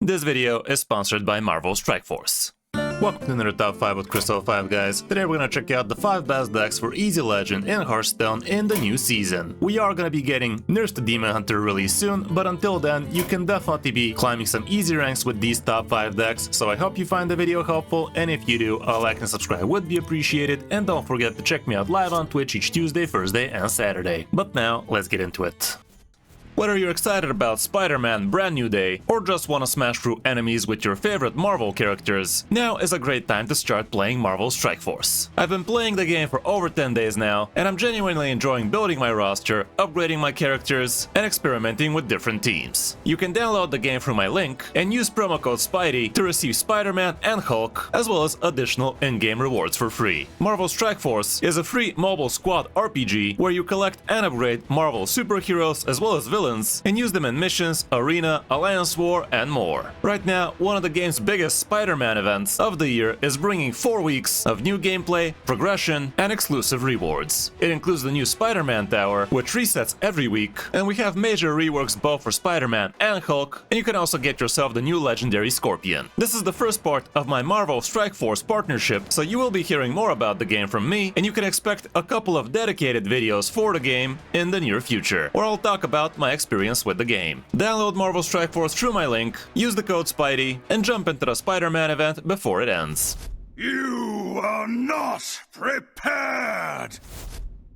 This video is sponsored by Marvel Strike Force. Welcome to another Top 5 with Kris 5, guys. Today we're gonna check out the 5 best decks for Easy Legend in Hearthstone in the new season. We are gonna be getting nerfs to Demon Hunter really soon, but until then, you can definitely be climbing some easy ranks with these top 5 decks, so I hope you find the video helpful, and if you do, a like and subscribe would be appreciated, and don't forget to check me out live on Twitch each Tuesday, Thursday, and Saturday. But now, let's get into it. Whether you're excited about Spider-Man Brand New Day, or just want to smash through enemies with your favorite Marvel characters, now is a great time to start playing Marvel Strike Force. I've been playing the game for over 10 days now, and I'm genuinely enjoying building my roster, upgrading my characters, and experimenting with different teams. You can download the game through my link, and use promo code SPIDEY to receive Spider-Man and Hulk, as well as additional in-game rewards for free. Marvel Strike Force is a free mobile squad RPG where you collect and upgrade Marvel superheroes as well as villains and use them in missions, arena, alliance war, and more. Right now, one of the game's biggest Spider-Man events of the year is bringing 4 weeks of new gameplay, progression, and exclusive rewards. It includes the new Spider-Man Tower, which resets every week, and we have major reworks both for Spider-Man and Hulk, and you can also get yourself the new legendary Scorpion. This is the first part of my Marvel Strike Force partnership, so you will be hearing more about the game from me, and you can expect a couple of dedicated videos for the game in the near future, where I'll talk about my experience with the game. Download Marvel Strike Force through my link, use the code SPIDEY, and jump into the Spider-Man event before it ends. You are not prepared!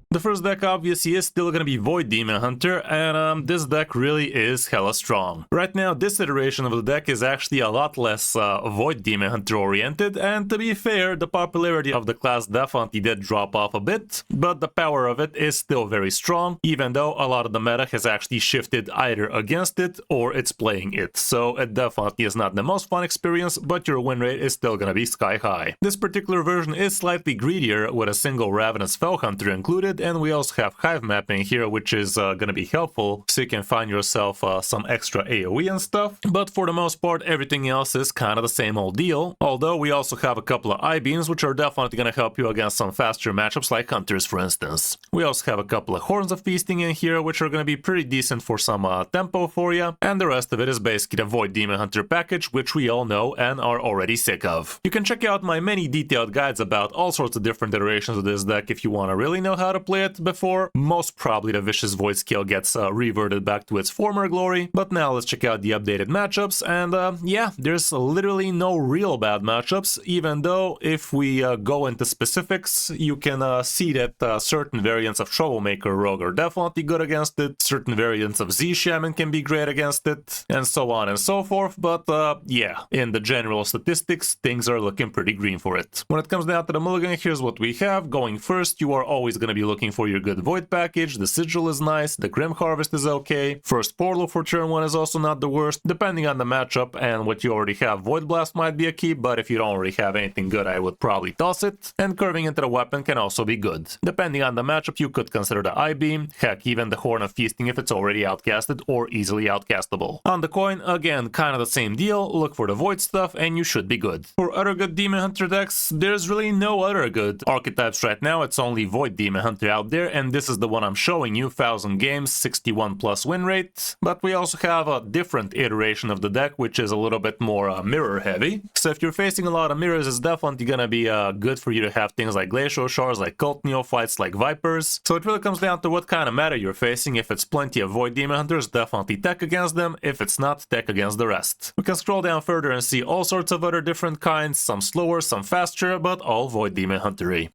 The first deck obviously is still gonna be Void Demon Hunter, and this deck really is hella strong. Right now, this iteration of the deck is actually a lot less Void Demon Hunter oriented, and to be fair, the popularity of the class definitely did drop off a bit, but the power of it is still very strong, even though a lot of the meta has actually shifted either against it or it's playing it, so it definitely is not the most fun experience, but your win rate is still gonna be sky high. This particular version is slightly greedier with a single Ravenous Fell Hunter included, and we also have hive mapping here, which is gonna be helpful, so you can find yourself some extra AoE and stuff, but for the most part everything else is kind of the same old deal, although we also have a couple of I-beams which are definitely gonna help you against some faster matchups like Hunters, for instance. We also have a couple of Horns of Feasting in here, which are gonna be pretty decent for some tempo for you, and the rest of it is basically the Void Demon Hunter package, which we all know and are already sick of. You can check out my many detailed guides about all sorts of different iterations of this deck if you want to really know how to play it before most probably the Vicious Void skill gets reverted back to its former glory. But now let's check out the updated matchups, and yeah, there's literally no real bad matchups, even though if we go into specifics, you can see that certain variants of Troublemaker Rogue are definitely good against it, certain variants of Z-Shaman can be great against it, and so on and so forth, but yeah, in the general statistics, things are looking pretty green for it. When it comes down to the mulligan, here's what we have. Going first, you are always going to be looking for your good Void package. The Sigil is nice, the Grim Harvest is okay, first Portal for turn 1 is also not the worst. Depending on the matchup and what you already have, Void Blast might be a key, but if you don't already have anything good, I would probably toss it. And curving into the weapon can also be good. Depending on the matchup, you could consider the I-Beam, heck, even the Horn of Feasting if it's already outcasted or easily outcastable. On the coin, again, kind of the same deal, look for the Void stuff and you should be good. For other good Demon Hunter decks, there's really no other good archetypes right now, it's only Void Demon Hunter out there, and this is the one I'm showing you, 1000 games, 61+ win rate. But we also have a different iteration of the deck, which is a little bit more mirror heavy. So if you're facing a lot of mirrors, it's definitely gonna be good for you to have things like Glacial Shards, like Cult Neophytes, like Vipers. So it really comes down to what kind of meta you're facing. If it's plenty of Void Demon Hunters, definitely tech against them. If it's not, tech against the rest. We can scroll down further and see all sorts of other different kinds, some slower, some faster, but all Void Demon Hunter-y.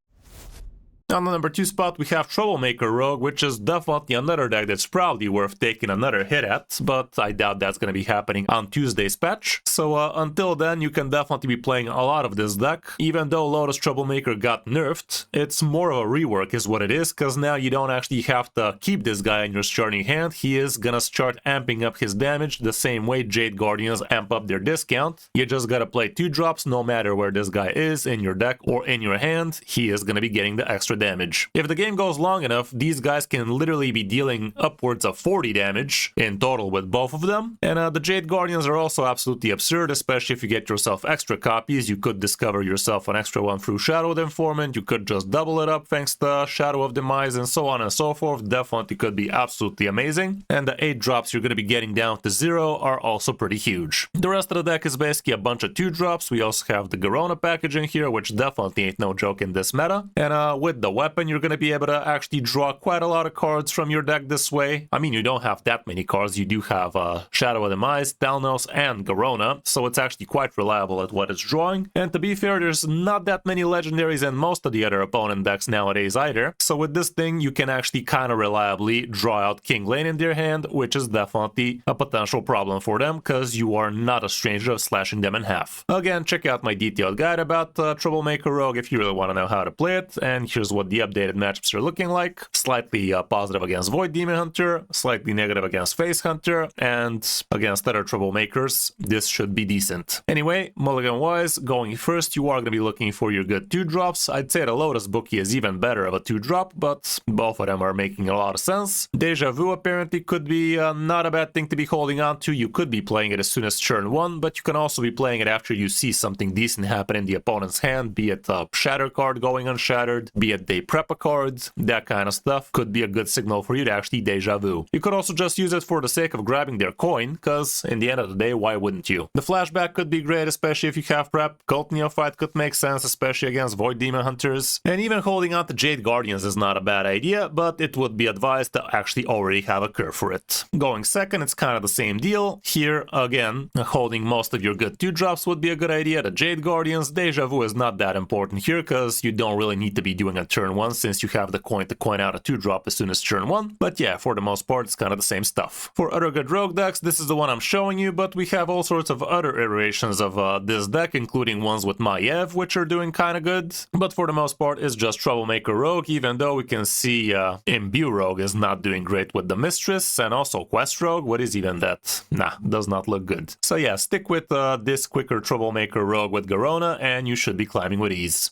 On the number 2 spot, we have Troublemaker Rogue, which is definitely another deck that's probably worth taking another hit at, but I doubt that's going to be happening on Tuesday's patch. So until then, you can definitely be playing a lot of this deck. Even though Lotus Troublemaker got nerfed, it's more of a rework is what it is, because now you don't actually have to keep this guy in your starting hand. He is going to start amping up his damage the same way Jade Guardians amp up their discount. You just got to play 2 drops no matter where this guy is in your deck or in your hand. He is going to be getting the extra damage. If the game goes long enough, these guys can literally be dealing upwards of 40 damage in total with both of them. And the Jade Guardians are also absolutely absurd, especially if you get yourself extra copies. You could discover yourself an extra one through Shadow of the Informant, you could just double it up thanks to Shadow of Demise, and so on and so forth. Definitely could be absolutely amazing. And the 8 drops you're going to be getting down to 0 are also pretty huge. The rest of the deck is basically a bunch of 2 drops. We also have the Garona package in here, which definitely ain't no joke in this meta. And with the weapon, you're going to be able to actually draw quite a lot of cards from your deck this way. I mean, you don't have that many cards. You do have Shadow of Demise, Talnos, and Garona, so it's actually quite reliable at what it's drawing. And to be fair, there's not that many legendaries in most of the other opponent decks nowadays either. So with this thing, you can actually kind of reliably draw out King Lane in their hand, which is definitely a potential problem for them, because you are not a stranger of slashing them in half. Again, check out my detailed guide about Troublemaker Rogue if you really want to know how to play it. And here's what the updated matchups are looking like. Slightly positive against Void Demon Hunter, slightly negative against Face Hunter, and against other Troublemakers, this should be decent. Anyway, mulligan-wise, going first, you are going to be looking for your good 2-drops. I'd say the Lotus Bookie is even better of a 2-drop, but both of them are making a lot of sense. Deja Vu apparently could be not a bad thing to be holding on to. You could be playing it as soon as turn 1, but you can also be playing it after you see something decent happen in the opponent's hand, be it a Shatter card going unshattered, be it they prep a card, that kind of stuff could be a good signal for you to actually Deja Vu. You could also just use it for the sake of grabbing their coin, because in the end of the day, why wouldn't you? The flashback could be great, especially if you have prep. Cult Neophyte could make sense, especially against Void Demon Hunters. And even holding on to Jade Guardians is not a bad idea, but it would be advised to actually already have a curve for it. Going second, it's kind of the same deal. Here, again, holding most of your good 2-drops would be a good idea. The Jade Guardians, Deja Vu is not that important here, because you don't really need to be doing a turn 1 since you have the coin to coin out a 2-drop as soon as turn 1. But yeah, for the most part, it's kind of the same stuff. For other good rogue decks, this is the one I'm showing you, but we have all sorts of other iterations of this deck, including ones with Maiev, which are doing kind of good. But for the most part, it's just Troublemaker Rogue, even though we can see Imbue Rogue is not doing great with the Mistress, and also Quest Rogue. What is even that? Nah, does not look good. So yeah, stick with this quicker Troublemaker Rogue with Garona, and you should be climbing with ease.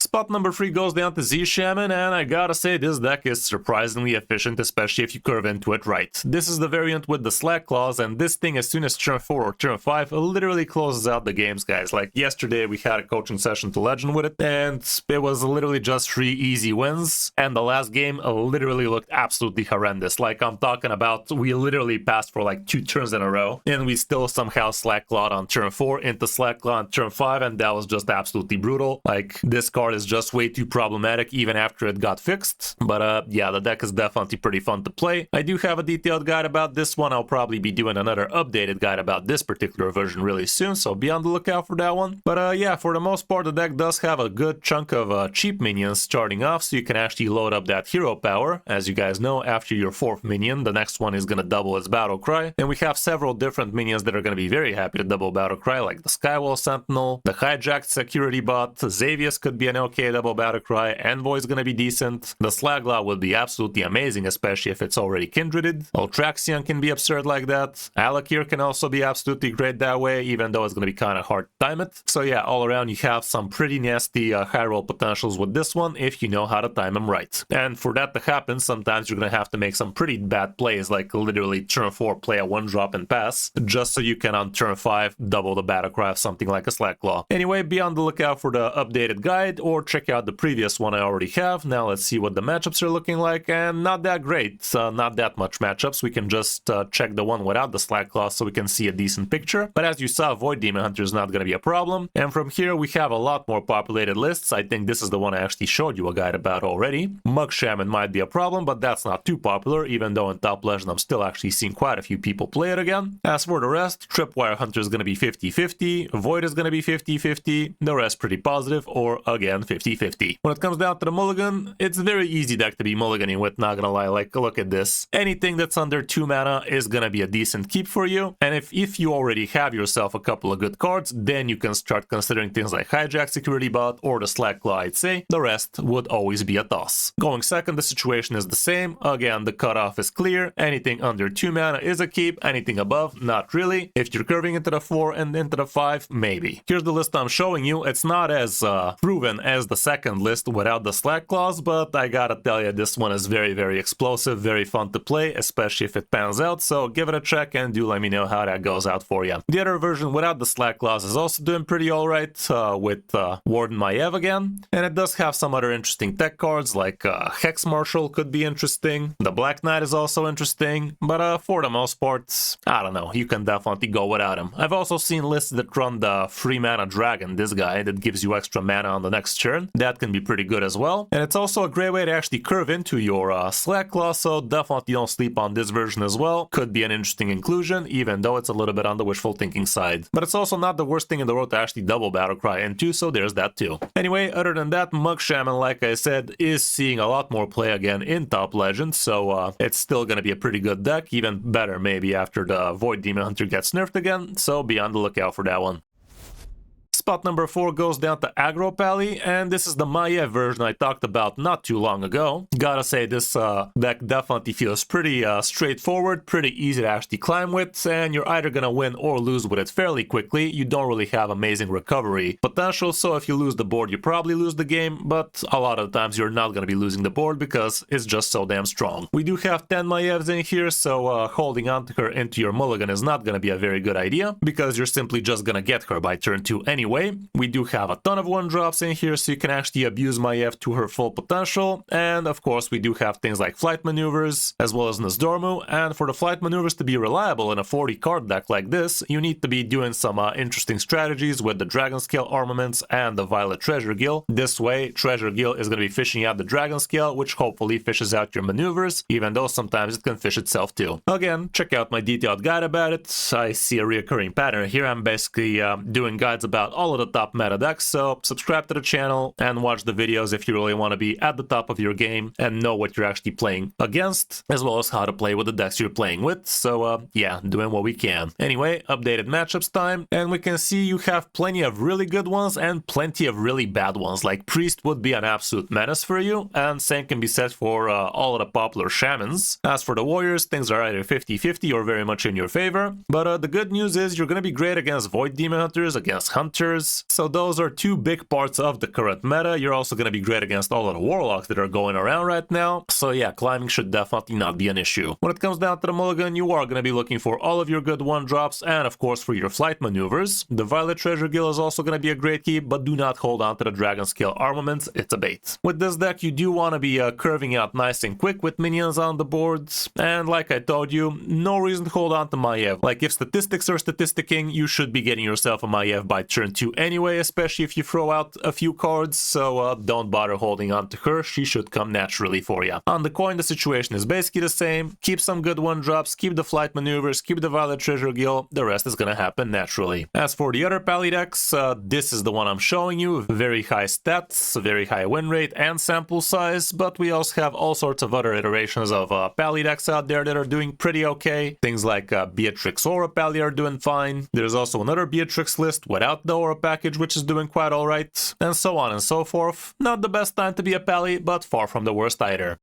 Spot number 3 goes down to Z Shaman, and I gotta say this deck is surprisingly efficient, especially if you curve into it right. This is the variant with the Slack Claws, and this thing as soon as turn 4 or turn 5 literally closes out the games, guys. Like yesterday we had a coaching session to Legend with it, and it was literally just 3 easy wins, and the last game literally looked absolutely horrendous. Like I'm talking about, we literally passed for like 2 turns in a row, and we still somehow Slack Clawed on turn 4 into Slack Claw on turn 5, and that was just absolutely brutal. Like this card is just way too problematic even after it got fixed. But yeah, the deck is definitely pretty fun to play. I do have a detailed guide about this one. I'll probably be doing another updated guide about this particular version really soon, so be on the lookout for that one. But yeah, for the most part, the deck does have a good chunk of cheap minions starting off, so you can actually load up that hero power. As you guys know, after your 4th minion, the next one is going to double its battle cry. And we have several different minions that are going to be very happy to double battle cry, like the Skywall Sentinel, the Hijacked Security Bot, Xavius could be an okay double battle cry, Envoy is gonna be decent, the Slaglaw will be absolutely amazing, especially if it's already kindreded, Ultraxion can be absurd like that, Alakir can also be absolutely great that way, even though it's gonna be kind of hard to time it. So yeah, all around you have some pretty nasty high roll potentials with this one if you know how to time them right. And for that to happen, sometimes you're gonna have to make some pretty bad plays, like literally turn 4 play a 1-drop and pass, just so you can on turn 5 double the battle cry of something like a Slacklaw. Anyway, be on the lookout for the updated guide, or check out the previous one I already have. Now let's see what the matchups are looking like, and not that great, not that much matchups. We can just check the one without the Slacklaw so we can see a decent picture. But as you saw, Void Demon Hunter is not going to be a problem. And from here we have a lot more populated lists. I think this is the one I actually showed you a guide about already. Mug Shaman might be a problem, but that's not too popular, even though in Top Legend I'm still actually seeing quite a few people play it again. As for the rest, Tripwire Hunter is going to be 50-50, Void is going to be 50-50, the rest pretty positive, or again 50-50. When it comes down to the mulligan, it's a very easy deck to be mulliganing with, not gonna lie. Like, look at this. Anything that's under 2 mana is gonna be a decent keep for you, and if you already have yourself a couple of good cards, then you can start considering things like Hijack Security Bot or the Slacklaw, I'd say. The rest would always be a toss. Going second, the situation is the same. Again, the cutoff is clear. Anything under 2 mana is a keep, anything above, not really. If you're curving into the 4 and into the 5, maybe. Here's the list I'm showing you. It's not as proven as the second list without the slack clause, but I gotta tell you, this one is very, very explosive, very fun to play, especially if it pans out, so give it a check and do let me know how that goes out for you. The other version without the slack clause is also doing pretty alright, with Warden Maiev again, and it does have some other interesting tech cards, like Hex Marshal could be interesting, the Black Knight is also interesting, but for the most part, I don't know, you can definitely go without him. I've also seen lists that run the free mana dragon, this guy, that gives you extra mana on the next turn. That can be pretty good as well, and it's also a great way to actually curve into your slack clause, so definitely don't sleep on this version as well. Could be an interesting inclusion, even though it's a little bit on the wishful thinking side. But it's also not the worst thing in the world to actually double Battlecry into, so there's that too. Anyway, other than that, Mug Shaman, like I said, is seeing a lot more play again in Top Legends, so it's still gonna be a pretty good deck, even better maybe after the Void Demon Hunter gets nerfed again, so be on the lookout for that one. Spot number 4 goes down to Aggro Pally, and this is the Maiev version I talked about not too long ago. Gotta say, this deck definitely feels pretty straightforward, pretty easy to actually climb with, and you're either gonna win or lose with it fairly quickly. You don't really have amazing recovery potential, so if you lose the board, you probably lose the game, but a lot of times you're not gonna be losing the board because it's just so damn strong. We do have 10 Maievs in here, so holding on to her into your mulligan is not gonna be a very good idea, because you're simply just gonna get her by turn 2 anyway. We do have a ton of 1-drops in here, so you can actually abuse Maiev to her full potential, and of course we do have things like flight maneuvers, as well as Nasdormu, and for the flight maneuvers to be reliable in a 40-card deck like this, you need to be doing some interesting strategies with the Dragon Scale armaments and the Violet Treasure Gill. This way, Treasure Gill is going to be fishing out the Dragon Scale, which hopefully fishes out your maneuvers, even though sometimes it can fish itself too. Again, check out my detailed guide about it. I see a recurring pattern here. I'm basically doing guides about all of the top meta decks, so subscribe to the channel and watch the videos if you really want to be at the top of your game and know what you're actually playing against, as well as how to play with the decks you're playing with. So yeah, doing what we can. Anyway, updated matchups time, and we can see you have plenty of really good ones and plenty of really bad ones. Like Priest would be an absolute menace for you, and same can be said for all of the popular Shamans. As for the Warriors, things are either 50-50 or very much in your favor, but the good news is you're going to be great against Void Demon Hunters, against Hunters, so those are two big parts of the current meta. You're also going to be great against all of the Warlocks that are going around right now, so yeah, climbing should definitely not be an issue. When it comes down to the mulligan, you are going to be looking for all of your good 1-drops, and of course for your flight maneuvers. The Violet Treasure Gill is also going to be a great keep, but do not hold on to the Dragon Scale armaments, it's a bait. With this deck, you do want to be curving out nice and quick with minions on the boards, and like I told you, no reason to hold on to Maiev. Like, if statistics are statisticking, you should be getting yourself a Maiev by turn 2 anyway, especially if you throw out a few cards, so don't bother holding on to her, she should come naturally for you. On the coin, the situation is basically the same. Keep some good 1-drops, keep the flight maneuvers, keep the Violet Treasure Gill, the rest is gonna happen naturally. As for the other Pally decks, this is the one I'm showing you. Very high stats, very high win rate and sample size, but we also have all sorts of other iterations of Pally decks out there that are doing pretty okay. Things like Beatrix Aura Pally are doing fine. There's also another Beatrix list without the Aura package, which is doing quite alright, and so on and so forth. Not the best time to be a Pally, but far from the worst either.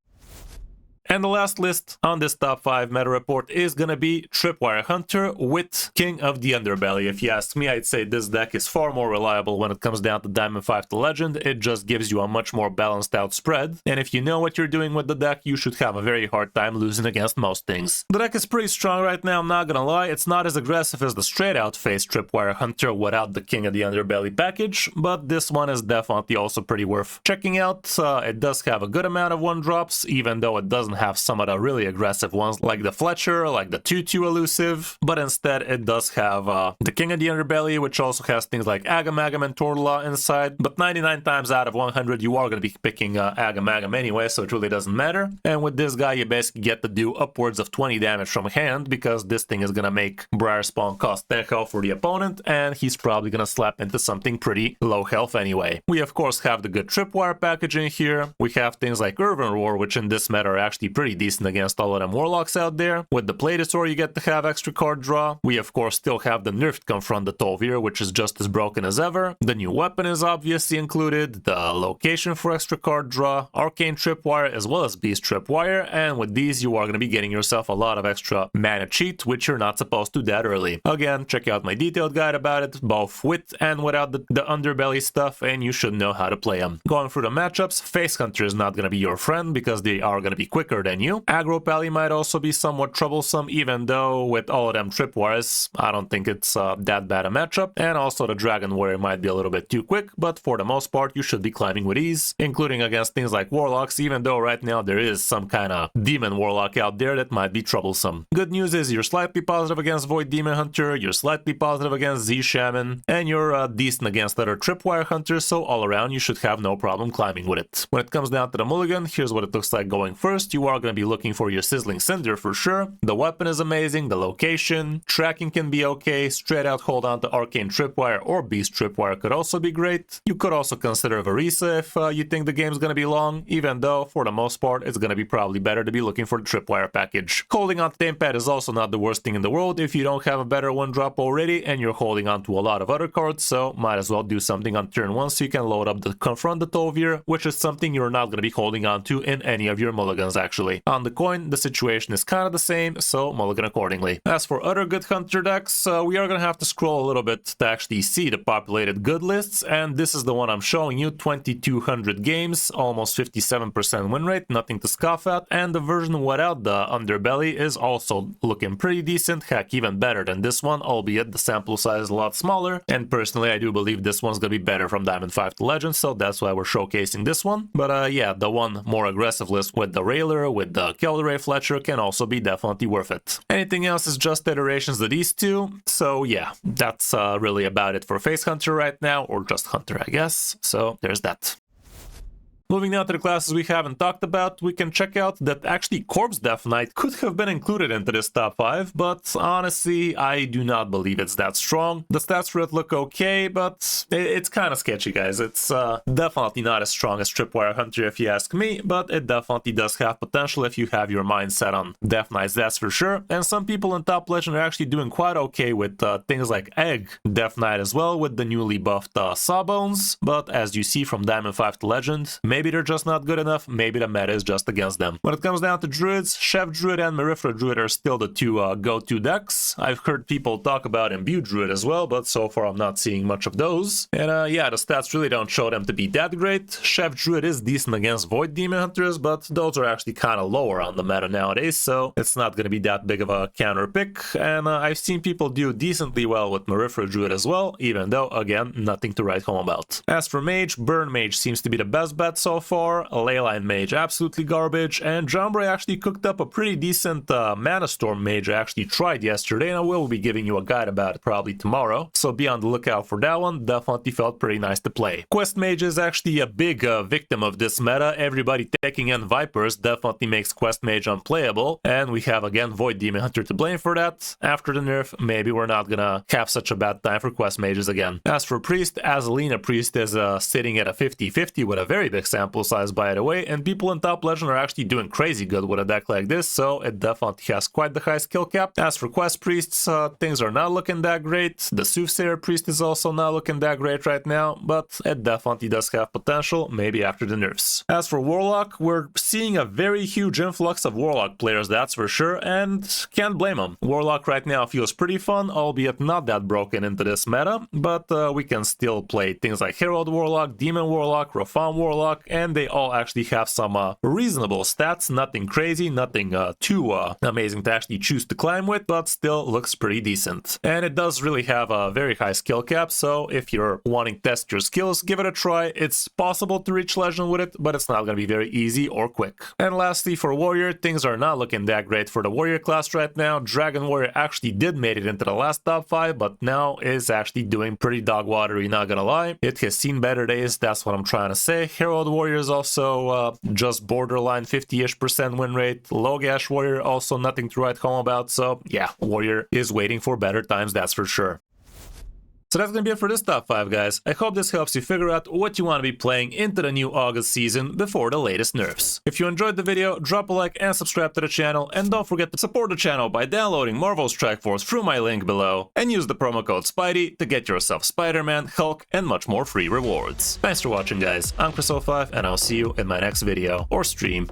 And the last list on this top 5 meta report is gonna be Tripwire Hunter with King of the Underbelly. If you ask me, I'd say this deck is far more reliable when it comes down to Diamond 5 to Legend. It just gives you a much more balanced out spread, and if you know what you're doing with the deck, you should have a very hard time losing against most things. The deck is pretty strong right now, I'm not gonna lie. It's not as aggressive as the straight out face Tripwire Hunter without the King of the Underbelly package, but this one is definitely also pretty worth checking out. It does have a good amount of 1-drops, even though it doesn't have some of the really aggressive ones like the Fletcher, like the 2/2 elusive, but instead it does have the King of the Underbelly, which also has things like Agamagam and Tortola inside, but 99 times out of 100 you are going to be picking Agamagam anyway, so it really doesn't matter. And with this guy you basically get to do upwards of 20 damage from hand, because this thing is going to make Briar Spawn cost 10 health for the opponent, and he's probably going to slap into something pretty low health anyway. We of course have the good Tripwire package in here. We have things like Urban Roar, which in this meta are actually actually pretty decent against all of them warlocks out there. With the Platesaur, you get to have extra card draw. We of course still have the nerfed Confront the Tolvir, which is just as broken as ever. The new weapon is obviously included, the location for extra card draw, Arcane Tripwire as well as Beast Tripwire, and with these you are going to be getting yourself a lot of extra mana cheat, which you're not supposed to that early. Again, check out my detailed guide about it, both with and without the underbelly stuff, and you should know how to play them. Going through the matchups, Face Hunter is not going to be your friend because they are going to be quicker than you. Aggro Pally might also be somewhat troublesome, even though with all of them tripwires, I don't think it's that bad a matchup. And also the Dragon Warrior might be a little bit too quick, but for the most part you should be climbing with ease, including against things like Warlocks, even though right now there is some kind of Demon Warlock out there that might be troublesome. Good news is you're slightly positive against Void Demon Hunter, you're slightly positive against Z Shaman, and you're decent against other Tripwire Hunters, so all around you should have no problem climbing with it. When it comes down to the mulligan, here's what it looks like going first. You are going to be looking for your Sizzling Cinder for sure. The weapon is amazing, the location, tracking can be okay, straight out hold on to Arcane Tripwire or Beast Tripwire could also be great. You could also consider Varisa if you think the game's going to be long, even though for the most part it's going to be probably better to be looking for the Tripwire package. Holding on to Gamepad is also not the worst thing in the world if you don't have a better one drop already and you're holding on to a lot of other cards, so might as well do something on turn 1 so you can load up the Confront the Tolvir, which is something you're not going to be holding on to in any of your mulligans actually. On the coin, the situation is kind of the same, so mulligan accordingly. As for other good hunter decks, we are going to have to scroll a little bit to actually see the populated good lists, and this is the one I'm showing you, 2200 games, almost 57% win rate, nothing to scoff at, and the version without the underbelly is also looking pretty decent, heck even better than this one, albeit the sample size is a lot smaller, and personally I do believe this one's going to be better from Diamond 5 to Legend, so that's why we're showcasing this one. But yeah, the one more aggressive list with the Railer, with the Kelderay Fletcher can also be definitely worth it. Anything else is just iterations of these two, so yeah, that's really about it for Face Hunter right now, or just Hunter I guess, so there's that. Moving now to the classes we haven't talked about, we can check out that actually Corpse Death Knight could have been included into this top 5, but honestly, I do not believe it's that strong. The stats for it look okay, but it's kind of sketchy, guys. It's definitely not as strong as Tripwire Hunter if you ask me, but it definitely does have potential if you have your mind set on Death Knights, that's for sure. And some people in Top Legend are actually doing quite okay with things like Egg Death Knight as well, with the newly buffed Sawbones, but as you see from Diamond 5 to Legend, maybe they're just not good enough, maybe the meta is just against them. When it comes down to Druids, Chef Druid and Marifra Druid are still the two go-to decks. I've heard people talk about Imbue Druid as well, but so far I'm not seeing much of those. And yeah, the stats really don't show them to be that great. Chef Druid is decent against Void Demon Hunters, but those are actually kind of lower on the meta nowadays, so it's not going to be that big of a counter pick. And I've seen people do decently well with Marifra Druid as well, even though, again, nothing to write home about. As for Mage, Burn Mage seems to be the best bet so far, Leyline Mage absolutely garbage, and Jambray actually cooked up a pretty decent Mana Storm Mage I actually tried yesterday, and I will be giving you a guide about it probably tomorrow, so be on the lookout for that one. Definitely felt pretty nice to play. Quest Mage is actually a big victim of this meta. Everybody taking in Vipers definitely makes Quest Mage unplayable, and we have again Void Demon Hunter to blame for that. After the nerf, maybe we're not gonna have such a bad time for Quest Mages again. As for Priest, Azalina Priest is sitting at a 50-50 with a very big sample size, by the way, and people in Top Legend are actually doing crazy good with a deck like this, so it definitely has quite the high skill cap. As for Quest Priests, things are not looking that great. The Soothsayer Priest is also not looking that great right now, but it definitely does have potential, maybe after the nerfs. As for Warlock, we're seeing a very huge influx of Warlock players, that's for sure, and can't blame them. Warlock right now feels pretty fun, albeit not that broken into this meta, but we can still play things like Herald Warlock, Demon Warlock, Rofan Warlock, and they all actually have some reasonable stats, nothing crazy, nothing too amazing to actually choose to climb with, but still looks pretty decent. And it does really have a very high skill cap, so if you're wanting to test your skills, give it a try. It's possible to reach Legend with it, but it's not going to be very easy or quick. And lastly, for Warrior, things are not looking that great for the Warrior class right now. Dragon Warrior actually did made it into the last top 5, but now is actually doing pretty dog watery, not gonna lie. It has seen better days, that's what I'm trying to say. Herald Warrior is also just borderline 50-ish% win rate. Logash Warrior also nothing to write home about, so yeah, Warrior is waiting for better times, that's for sure. So that's gonna be it for this top 5, guys. I hope this helps you figure out what you want to be playing into the new August season before the latest nerfs. If you enjoyed the video, drop a like and subscribe to the channel, and don't forget to support the channel by downloading Marvel Strike Force through my link below, and use the promo code SPIDEY to get yourself Spider-Man, Hulk, and much more free rewards. Thanks for watching, guys. I'm Kris05, and I'll see you in my next video or stream.